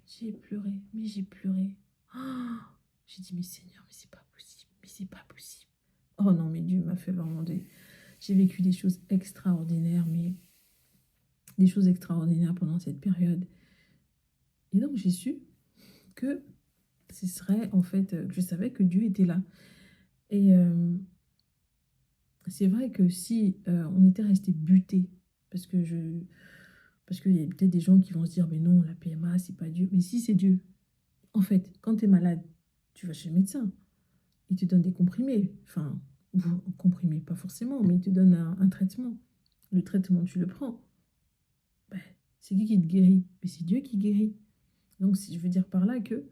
mais j'ai pleuré. Oh, j'ai dit, mais Seigneur, mais c'est pas possible, mais c'est pas possible. Oh non, mais Dieu m'a fait vraiment des... J'ai vécu des choses extraordinaires, mais des choses extraordinaires pendant cette période. Et donc, j'ai su que ce serait, en fait, que je savais que Dieu était là. Et c'est vrai que si on était resté buté, parce que parce qu'il y a peut-être des gens qui vont se dire, mais non, la PMA, c'est pas Dieu. Mais si, c'est Dieu. En fait, quand tu es malade, tu vas chez le médecin. Il te donne des comprimés. Enfin, comprimés, pas forcément, mais il te donne un traitement. Le traitement, tu le prends. Ben, c'est qui te guérit? Mais c'est Dieu qui guérit. Donc, si je veux dire par là que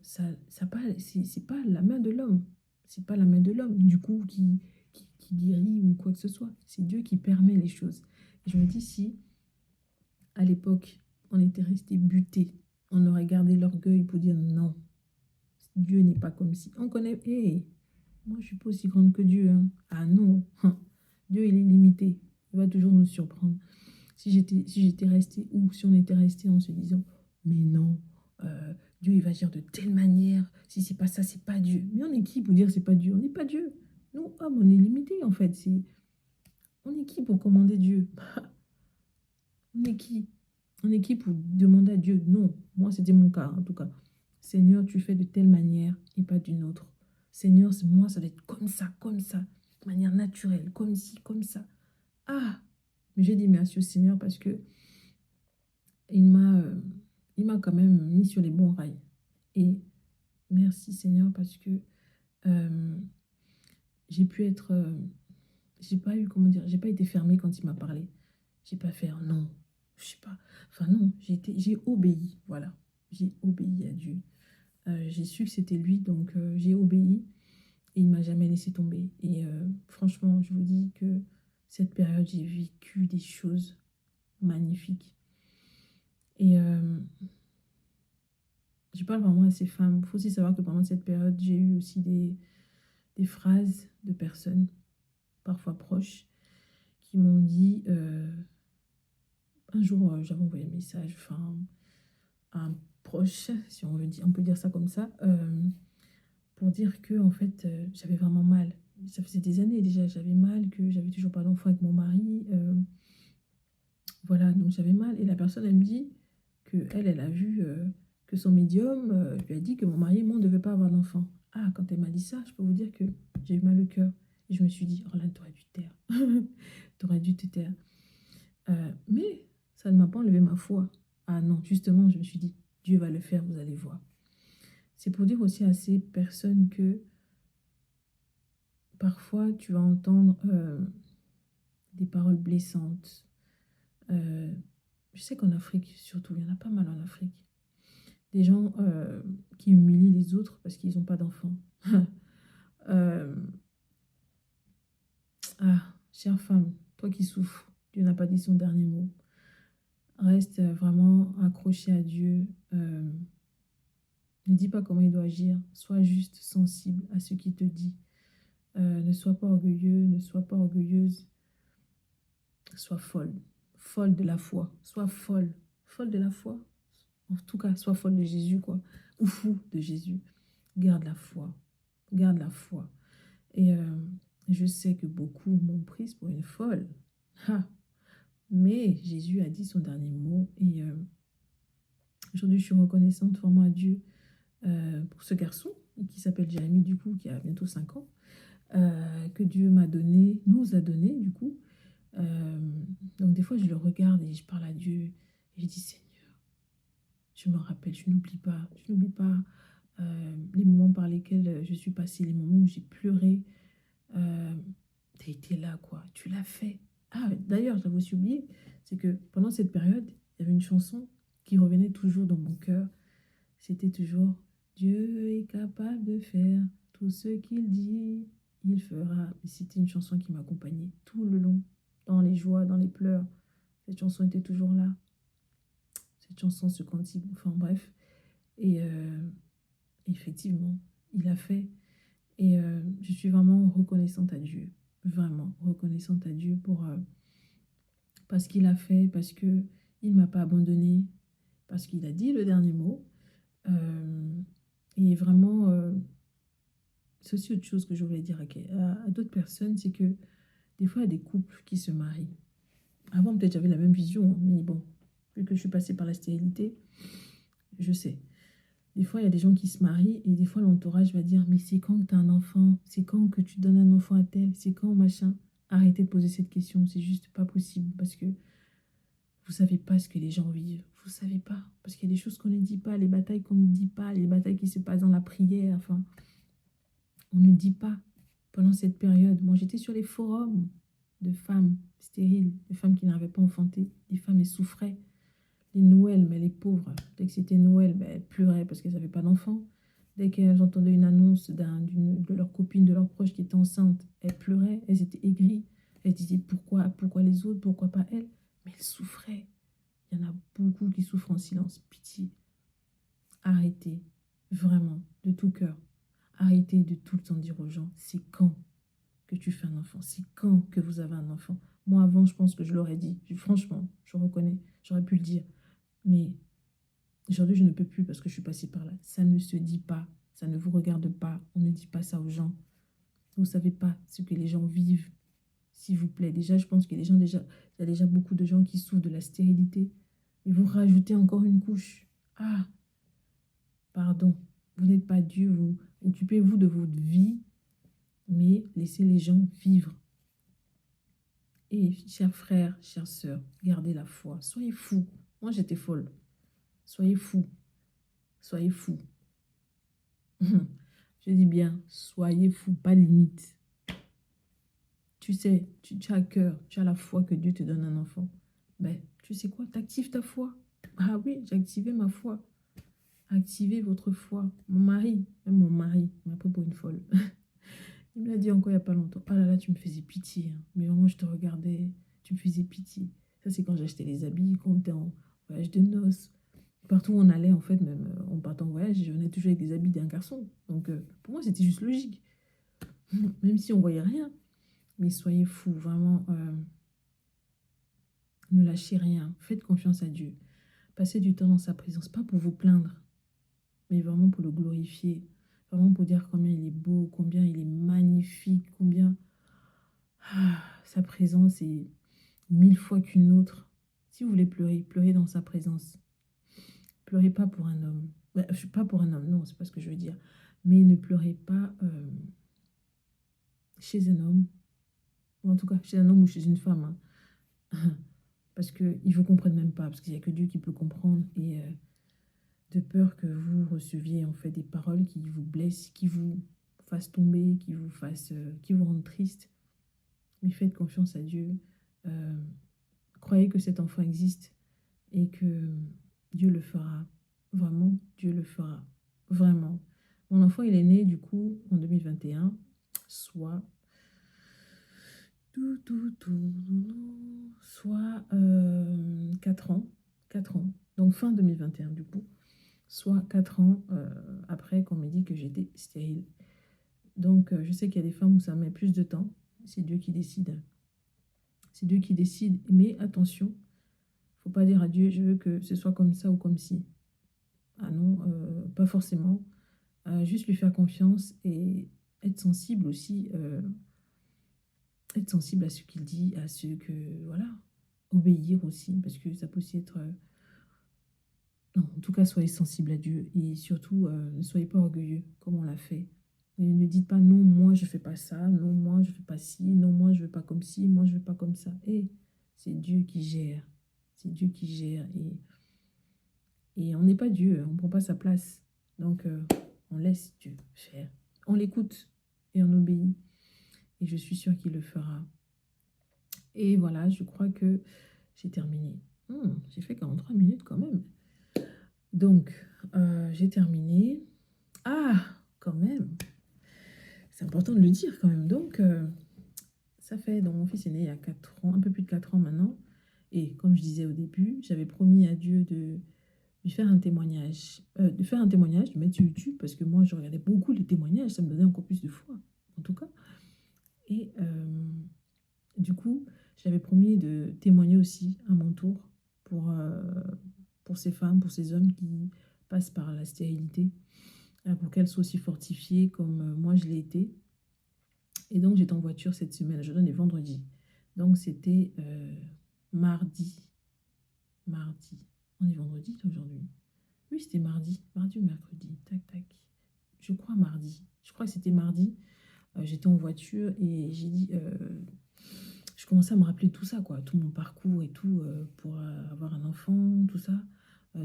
ça pas, c'est pas la main de l'homme. C'est pas la main de l'homme, du coup, qui guérit ou quoi que ce soit. C'est Dieu qui permet les choses. Et je me dis, si à l'époque, on était resté buté, on aurait gardé l'orgueil pour dire non, Dieu n'est pas comme si. On connaît, hé, moi je suis pas aussi grande que Dieu, hein. Ah non, Dieu il est limité, il va toujours nous surprendre. Si j'étais resté, ou si on était resté en se disant, mais non, Dieu il va agir de telle manière, si c'est pas ça, c'est pas Dieu. Mais on est qui pour dire c'est pas Dieu? On n'est pas Dieu. Nous, hommes, on est limité en fait. On est qui pour commander Dieu? On est qui? On est qui pour demander à Dieu? Non, moi c'était mon cas en tout cas. Seigneur, tu fais de telle manière et pas d'une autre. Seigneur, moi ça doit être comme ça, de manière naturelle, comme ci, comme ça. Ah, mais j'ai dit merci au Seigneur parce que il m'a euh, il m'a quand même mis sur les bons rails. Et merci Seigneur parce que euh, j'ai pu être, j'ai pas eu, comment dire, j'ai pas été fermée quand il m'a parlé. J'ai pas fait, oh non, je sais pas. Enfin non, j'ai obéi, voilà. J'ai obéi à Dieu. J'ai su que c'était lui, donc j'ai obéi et il m'a jamais laissé tomber. Et franchement, je vous dis que cette période, j'ai vécu des choses magnifiques. Et je parle vraiment à ces femmes. Il faut aussi savoir que pendant cette période, j'ai eu aussi des phrases de personnes, parfois proches, qui m'ont dit, un jour, j'avais envoyé un message, enfin, à un proche, si on veut dire, on peut dire ça comme ça, pour dire que en fait, j'avais vraiment mal. Ça faisait des années déjà, j'avais mal, que j'avais toujours pas d'enfant avec mon mari. Voilà, donc j'avais mal. Et la personne, elle me dit que elle a vu que son médium lui a dit que mon mari et moi, on ne devait pas avoir d'enfant. Ah, quand elle m'a dit ça, je peux vous dire que j'ai eu mal au cœur. Et je me suis dit, oh là, t'aurais dû te taire. T'aurais dû te taire. Mais ça ne m'a pas enlevé ma foi. Ah non, justement, je me suis dit, Dieu va le faire, vous allez voir. C'est pour dire aussi à ces personnes que parfois tu vas entendre des paroles blessantes. Euh, je sais qu'en Afrique, surtout, il y en a pas mal en Afrique. Des gens qui humilient les autres parce qu'ils n'ont pas d'enfants. Euh, chère femme, toi qui souffres, Dieu n'a pas dit son dernier mot. Reste vraiment accroché à Dieu. Ne dis pas comment il doit agir. Sois juste sensible à ce qu'il te dit. Ne sois pas orgueilleux, ne sois pas orgueilleuse. Sois folle. Folle de la foi. Sois folle. Folle de la foi. En tout cas, sois folle de Jésus, quoi. Ou fou de Jésus. Garde la foi. Garde la foi. Et je sais que beaucoup m'ont prise pour une folle. Ah, mais Jésus a dit son dernier mot. Et aujourd'hui, je suis reconnaissante vraiment à Dieu pour ce garçon qui s'appelle Jérémie, du coup, qui a bientôt 5 ans, que Dieu m'a donné, nous a donné, du coup. Euh, donc des fois, je le regarde et je parle à Dieu et je dis, Seigneur, je me rappelle, je n'oublie pas les moments par lesquels je suis passée, les moments où j'ai pleuré. Tu as été là, quoi, tu l'as fait. Ah, d'ailleurs, j'avais aussi oublié, c'est que pendant cette période, il y avait une chanson qui revenait toujours dans mon cœur. C'était toujours Dieu est capable de faire tout ce qu'il dit, il fera. Et c'était une chanson qui m'accompagnait tout le long, dans les joies, dans les pleurs. Cette chanson était toujours là. Cette chanson, ce cantique, enfin bref. Et effectivement, il a fait. Et je suis vraiment reconnaissante à Dieu. Vraiment reconnaissante à Dieu pour parce qu'il a fait, parce que il ne m'a pas abandonnée, parce qu'il a dit le dernier mot. Euh, et vraiment, c'est aussi autre chose que je voulais dire à d'autres personnes, c'est que des fois, il y a des couples qui se marient. Avant, peut-être j'avais la même vision, hein, mais bon, vu que je suis passée par la stérilité, je sais. Des fois, il y a des gens qui se marient et des fois, l'entourage va dire, mais c'est quand que tu as un enfant? C'est quand que tu donnes un enfant à tel? C'est quand, machin? Arrêtez de poser cette question, c'est juste pas possible parce que Vous ne savez pas ce que les gens vivent. Vous ne savez pas. Parce qu'il y a des choses qu'on ne dit pas, les batailles qu'on ne dit pas, les batailles qui se passent dans la prière. Enfin, on ne dit pas pendant cette période. Moi, j'étais sur les forums de femmes stériles, de femmes qui n'arrivaient pas enfanté. Les femmes, elles souffraient. Les Noëls, mais les pauvres, dès que c'était Noël, ben, elles pleuraient parce qu'elles n'avaient pas d'enfants. Dès qu'elles entendaient une annonce de leur copine, de leur proche qui était enceinte, elles pleuraient, elles étaient aigries. Elles disaient pourquoi les autres, pourquoi pas elles. Mais elles souffraient. Il y en a beaucoup qui souffrent en silence. Pitié. Arrêtez, vraiment, de tout cœur. Arrêtez de tout le temps dire aux gens, c'est quand que tu fais un enfant? C'est quand que vous avez un enfant? Moi, avant, je pense que je l'aurais dit. Franchement, je reconnais, j'aurais pu le dire. Mais aujourd'hui, je ne peux plus parce que je suis passée par là. Ça ne se dit pas, ça ne vous regarde pas. On ne dit pas ça aux gens. Vous ne savez pas ce que les gens vivent, s'il vous plaît. Déjà, je pense que il y a déjà beaucoup de gens qui souffrent de la stérilité. Et vous rajoutez encore une couche. Ah, pardon, vous n'êtes pas Dieu, vous occupez-vous de votre vie, mais laissez les gens vivre. Et chers frères, chères sœurs, gardez la foi. Soyez fous. Moi, j'étais folle. Soyez fous. Soyez fous. Je dis bien, soyez fous, pas limite. Tu sais, tu as à cœur, tu as la foi que Dieu te donne un enfant. Ben, tu sais quoi, t'actives ta foi. Ah oui, j'ai activé ma foi. Activez votre foi. Même mon mari m'a pris pour une folle. Il me l'a dit encore il n'y a pas longtemps. Ah là là, tu me faisais pitié, hein. Mais vraiment, je te regardais, tu me faisais pitié. Ça, c'est quand j'achetais les habits, quand on était en voyage de noces. Partout où on allait, en fait, même en partant en voyage, je venais toujours avec des habits d'un garçon. Donc, pour moi, c'était juste logique. Même si on voyait rien. Mais soyez fous, vraiment. Ne lâchez rien. Faites confiance à Dieu. Passez du temps dans sa présence, pas pour vous plaindre, mais vraiment pour le glorifier. Vraiment pour dire combien il est beau, combien il est magnifique, combien sa présence est 1000 fois qu'une autre. Si vous voulez pleurer, pleurez dans sa présence. Pleurez pas pour un homme. Pas pour un homme, non, c'est pas ce que je veux dire. Mais ne pleurez pas chez un homme, ou en tout cas chez un homme ou chez une femme. Hein. Parce qu'ils ne vous comprennent même pas, parce qu'il n'y a que Dieu qui peut comprendre. Et de peur que vous receviez en fait des paroles qui vous blessent, qui vous fassent tomber, qui vous rendent triste. Mais faites confiance à Dieu. Croyez que cet enfant existe et que Dieu le fera. Vraiment, Dieu le fera. Vraiment. Mon enfant, il est né du coup en 2021, soit soit 4 ans. 4 ans. Donc fin 2021 du coup. Soit 4 ans après qu'on m'ait dit que j'étais stérile. Donc je sais qu'il y a des femmes où ça met plus de temps. C'est Dieu qui décide. C'est Dieu qui décide. Mais attention, il ne faut pas dire à Dieu, je veux que ce soit comme ça ou comme ci. Ah non, pas forcément. Juste lui faire confiance et être sensible aussi. Être sensible à ce qu'il dit, à ce que... Voilà. Obéir aussi, parce que ça peut aussi être... non, en tout cas, soyez sensible à Dieu. Et surtout, ne soyez pas orgueilleux, comme on l'a fait. Et ne dites pas, non, moi, je ne fais pas ça. Non, moi, je ne fais pas ci. Non, moi, je ne veux pas comme ci. Moi, je ne veux pas comme ça. Et c'est Dieu qui gère. C'est Dieu qui gère. Et on n'est pas Dieu. On ne prend pas sa place. Donc, on laisse Dieu faire. On l'écoute et on obéit. Et je suis sûre qu'il le fera. Et voilà, je crois que j'ai terminé. J'ai fait 43 minutes quand même. Donc, j'ai terminé. Ah, quand même. C'est important de le dire quand même. Donc, ça fait... Donc, mon fils est né il y a 4 ans, un peu plus de 4 ans maintenant. Et comme je disais au début, j'avais promis à Dieu de lui faire un témoignage. De mettre sur YouTube, parce que moi, je regardais beaucoup les témoignages. Ça me donnait encore plus de foi, en tout cas. Et du coup, j'avais promis de témoigner aussi à mon tour pour ces femmes, pour ces hommes qui passent par la stérilité, pour qu'elles soient aussi fortifiées comme moi je l'ai été. Et donc, j'étais en voiture cette semaine, je donne les vendredis. Donc, c'était mardi. Mardi. On est vendredi aujourd'hui. Oui, c'était mardi. Mardi ou mercredi. Tac, tac. Je crois mardi. Je crois que c'était mardi. J'étais en voiture et j'ai dit... je commençais à me rappeler tout ça, quoi, tout mon parcours et tout, pour avoir un enfant, tout ça.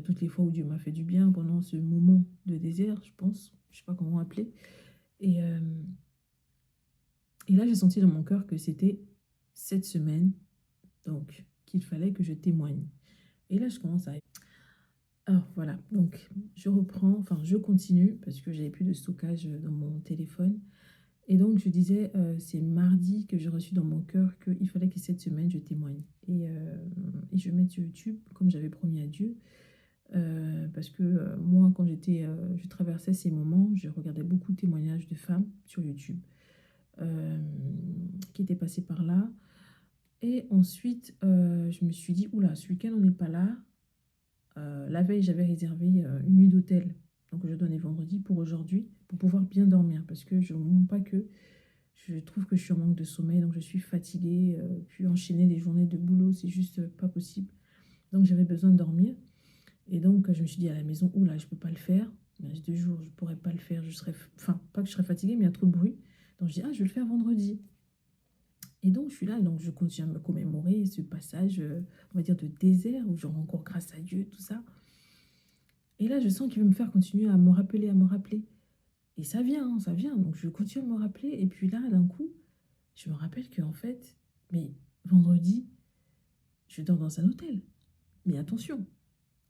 Toutes les fois où Dieu m'a fait du bien pendant ce moment de désert, je pense, je sais pas comment appeler. Et, euh, et là, j'ai senti dans mon cœur que c'était cette semaine, donc, qu'il fallait que je témoigne. Et là, je commence à... Alors voilà, donc je reprends, enfin je continue parce que j'avais plus de stockage dans mon téléphone. Et donc je disais, c'est mardi que j'ai reçu dans mon cœur qu'il fallait que cette semaine je témoigne. Et je mette sur YouTube, comme j'avais promis à Dieu. Parce que moi, quand je traversais ces moments, je regardais beaucoup de témoignages de femmes sur YouTube euh, qui étaient passées par là. Et ensuite, je me suis dit, oula, ce week-end on n'est pas là. La veille, j'avais réservé une nuit d'hôtel. Donc, je donnais vendredi pour aujourd'hui, pour pouvoir bien dormir. Parce que je ne mens pas que je trouve que je suis en manque de sommeil. Donc, je suis fatiguée. Puis, enchaîner des journées de boulot, c'est juste pas possible. Donc, j'avais besoin de dormir. Et donc, je me suis dit à la maison, oula, je ne peux pas le faire. Il reste 2 jours, je ne pourrais pas le faire. Enfin, pas que je serais fatiguée, mais il y a trop de bruit. Donc, je dis, ah, je vais le faire vendredi. Et donc, je suis là, donc je continue à me commémorer ce passage, on va dire, de désert, où je rends encore grâce à Dieu, tout ça. Et là, je sens qu'il veut me faire continuer à me rappeler, à me rappeler. Et ça vient, hein, ça vient. Donc, je continue à me rappeler. Et puis là, d'un coup, je me rappelle qu'en fait, mais vendredi, je dors dans un hôtel. Mais attention,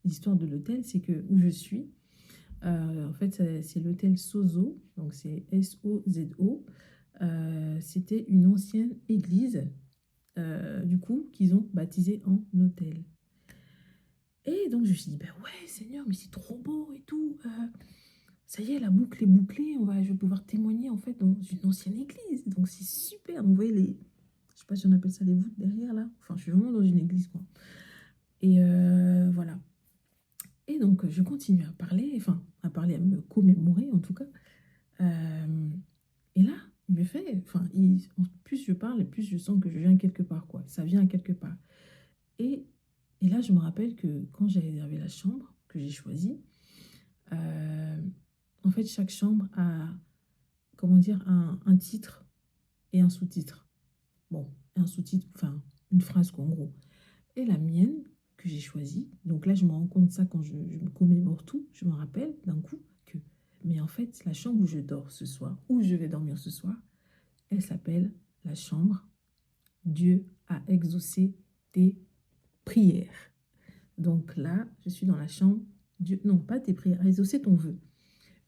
l'histoire de l'hôtel, c'est que où je suis, en fait, c'est l'hôtel Sozo. Donc, c'est Sozo. C'était une ancienne église, du coup, qu'ils ont baptisée en hôtel. Et donc, je me suis dit, ben ouais, Seigneur, mais c'est trop beau et tout. Ça y est, la boucle est bouclée. Je vais pouvoir témoigner en fait dans une ancienne église. Donc c'est super. Donc, vous voyez je sais pas si on appelle ça les voûtes derrière là. Enfin, je suis vraiment dans une église quoi. Et voilà. Et donc je continue à parler, enfin à parler, à me commémorer en tout cas. Euh, et là, il me fait, plus je parle, plus je sens que je viens quelque part quoi. Ça vient quelque part. Et, et là, je me rappelle que quand j'ai réservé la chambre que j'ai choisie, euh, en fait, chaque chambre a, comment dire, un titre et un sous-titre. Bon, un sous-titre, enfin, une phrase quoi, en gros. Et la mienne, que j'ai choisie, donc là, je me rends compte de ça quand je me commémore tout, je me rappelle d'un coup que, mais en fait, la chambre où je dors ce soir, où je vais dormir ce soir, elle s'appelle la chambre Dieu a exaucé tes prières. Donc là, je suis dans la chambre Dieu, non, pas tes prières, a exaucé ton vœu.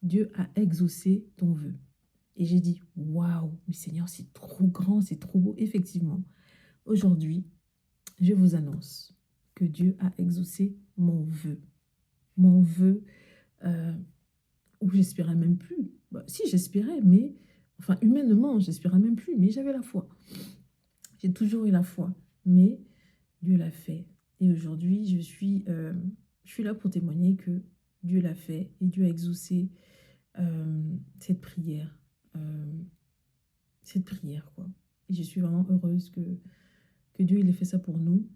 Dieu a exaucé ton vœu. Et j'ai dit, waouh, mais Seigneur, c'est trop grand, c'est trop beau. Effectivement, aujourd'hui, je vous annonce que Dieu a exaucé mon vœu. Mon vœu euh, où j'espérais même plus. Bah, si, j'espérais, mais, enfin, humainement, j'espérais même plus, mais j'avais la foi. J'ai toujours eu la foi, mais Dieu l'a fait. Et aujourd'hui, je suis là pour témoigner que Dieu l'a fait et Dieu a exaucé cette prière. Euh, cette prière, quoi. Et je suis vraiment heureuse que Dieu il ait fait ça pour nous.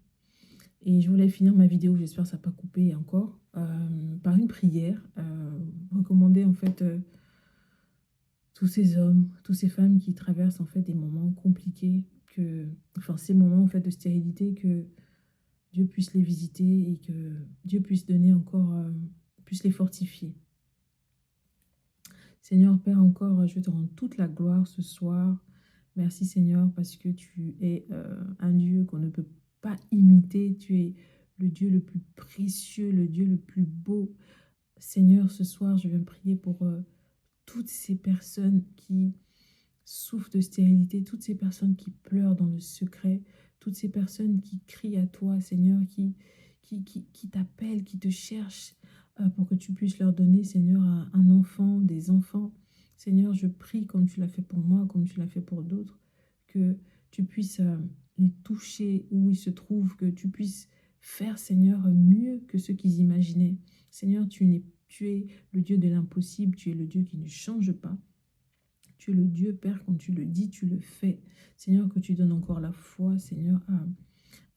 Et je voulais finir ma vidéo, j'espère que ça n'a pas coupé encore, par une prière, recommander en fait tous ces hommes, toutes ces femmes qui traversent en fait des moments compliqués, enfin ces moments en fait de stérilité, que Dieu puisse les visiter et que Dieu puisse donner encore, puisse les fortifier. Seigneur Père, encore, je te rends toute la gloire ce soir. Merci Seigneur parce que tu es un Dieu qu'on ne peut pas imiter. Tu es le Dieu le plus précieux, le Dieu le plus beau. Seigneur, ce soir, je viens prier pour toutes ces personnes qui souffrent de stérilité, toutes ces personnes qui pleurent dans le secret, toutes ces personnes qui crient à toi, Seigneur, qui t'appellent, qui te cherchent pour que tu puisses leur donner, Seigneur, un enfant, des enfants. Seigneur, je prie comme tu l'as fait pour moi, comme tu l'as fait pour d'autres, que tu puisses les toucher où ils se trouvent, que tu puisses faire, Seigneur, mieux que ce qu'ils imaginaient. Seigneur, tu es le Dieu de l'impossible, tu es le Dieu qui ne change pas. Tu es le Dieu, Père, quand tu le dis, tu le fais. Seigneur, que tu donnes encore la foi, Seigneur,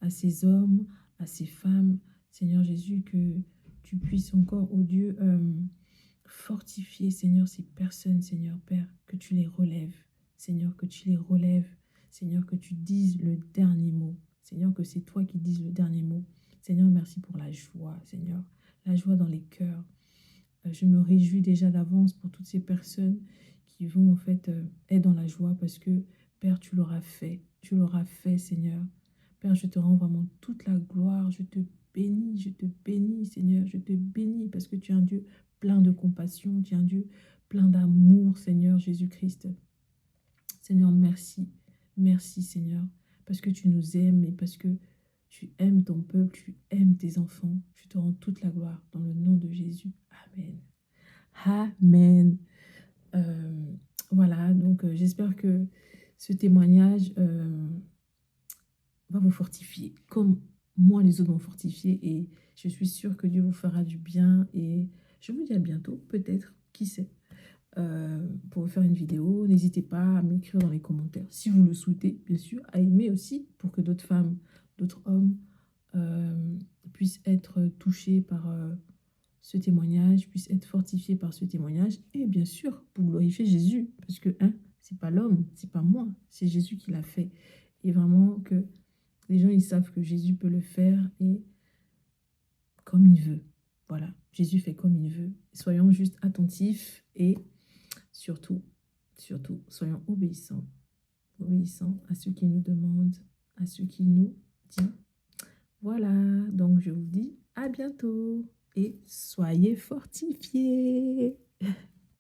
à ces hommes, à ces femmes. Seigneur Jésus, que tu puisses encore, oh Dieu, fortifier, Seigneur, ces personnes, Seigneur Père, que tu les relèves. Seigneur, que tu les relèves. Seigneur, que tu dises le dernier mot. Seigneur, que c'est toi qui dises le dernier mot. Seigneur, merci pour la joie, Seigneur. La joie dans les cœurs. Je me réjouis déjà d'avance pour toutes ces personnes qui vont en fait être dans la joie parce que, Père, tu l'auras fait. Tu l'auras fait, Seigneur. Père, je te rends vraiment toute la gloire. Je te bénis, Seigneur. Je te bénis parce que tu es un Dieu plein de compassion. Tu es un Dieu plein d'amour, Seigneur Jésus-Christ. Seigneur, merci. Merci, Seigneur, parce que tu nous aimes et parce que tu aimes ton peuple, tu aimes tes enfants. Je te rends toute la gloire dans le nom de Jésus. Amen. Amen. Euh, voilà, donc j'espère que ce témoignage va vous fortifier, comme moi les autres m'ont fortifié, et je suis sûre que Dieu vous fera du bien, et je vous dis à bientôt, peut-être, qui sait, pour vous faire une vidéo. N'hésitez pas à m'écrire dans les commentaires, si vous le souhaitez, bien sûr, à aimer aussi, pour que d'autres femmes, d'autres hommes puissent être touchés par ce témoignage, puissent être fortifiés par ce témoignage, et bien sûr, pour glorifier Jésus, parce que, hein, c'est pas l'homme, c'est pas moi, c'est Jésus qui l'a fait. Et vraiment que les gens, ils savent que Jésus peut le faire et comme il veut. Voilà, Jésus fait comme il veut. Soyons juste attentifs et surtout, surtout, soyons obéissants. Obéissants à ceux qui nous demandent, à ceux qui nous disent. Voilà, donc je vous dis à bientôt et soyez fortifiés.